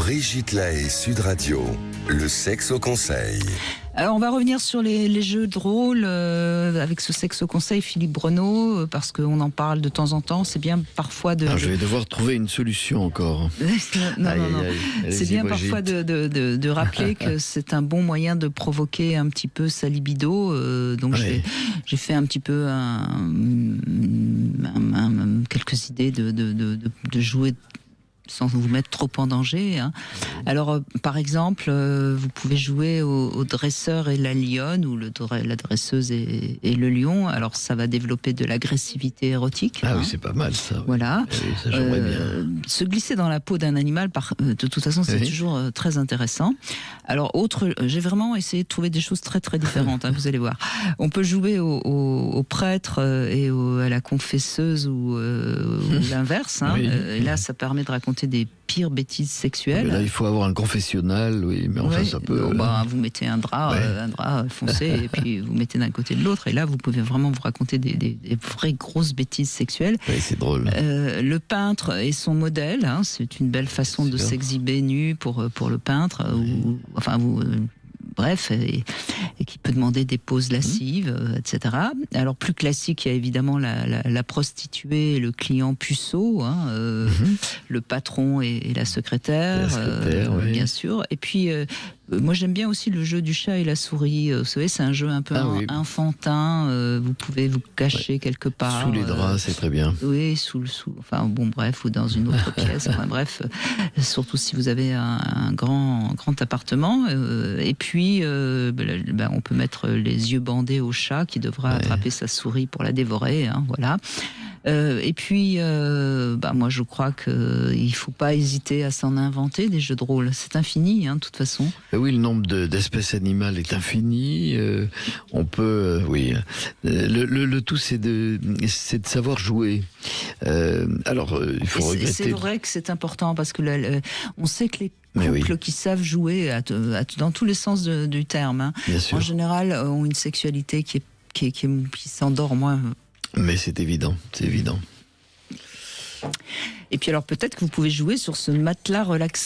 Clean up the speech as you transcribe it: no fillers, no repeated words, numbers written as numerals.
Brigitte Lahaie, Sud Radio, le sexe au conseil. Alors on va revenir sur les jeux de rôle avec ce sexe au conseil, Philippe Breneau, parce qu'on en parle de temps en temps. C'est bien parfois de... je vais devoir trouver une solution encore. non. C'est bien parfois de rappeler que c'est un bon moyen de provoquer un petit peu sa libido. Donc j'ai fait un petit peu quelques idées de jouer sans vous mettre trop en danger. Alors, par exemple, vous pouvez jouer au dresseur et la lionne, ou la dresseuse et le lion. Alors, ça va développer de l'agressivité érotique. Oui, c'est pas mal, ça. Oui. Voilà. Oui, ça, j'aimerais bien. Se glisser dans la peau d'un animal, de toute façon, c'est toujours très intéressant. Alors, j'ai vraiment essayé de trouver des choses très, très différentes, vous allez voir. On peut jouer au prêtre et à la confesseuse ou l'inverse. Et là, ça permet de raconter des pires bêtises sexuelles. Mais là, il faut avoir un confessionnal, mais enfin, ça peut... vous mettez un drap foncé, et puis vous mettez d'un côté de l'autre, et là, vous pouvez vraiment vous raconter des vraies grosses bêtises sexuelles. Oui, c'est drôle. Le peintre et son modèle, c'est une belle façon de s'exhiber nu pour le peintre, bref, et qui peut demander des poses lascives, etc. Alors, plus classique, il y a évidemment la prostituée et le client puceau, le patron et la secrétaire, bien sûr. Et puis, moi, j'aime bien aussi le jeu du chat et la souris. Vous savez, c'est un jeu un peu enfantin. Vous pouvez vous cacher quelque part. Sous les draps, c'est très bien. Oui, ou dans une autre pièce. Bref, surtout si vous avez un grand appartement. Et puis, on peut mettre les yeux bandés au chat qui devra attraper sa souris pour la dévorer. Voilà. Et puis, moi, je crois qu'il ne faut pas hésiter à s'en inventer des jeux de rôle. C'est infini, de toute façon. Oui, le nombre d'espèces animales est infini. On peut, le tout, c'est de savoir jouer. Il faut regretter. C'est vrai que c'est important parce que on sait que les couples qui savent jouer dans tous les sens du terme, en général, ont une sexualité qui s'endort moins. Mais c'est évident, c'est évident. Et puis alors peut-être que vous pouvez jouer sur ce matelas relaxant.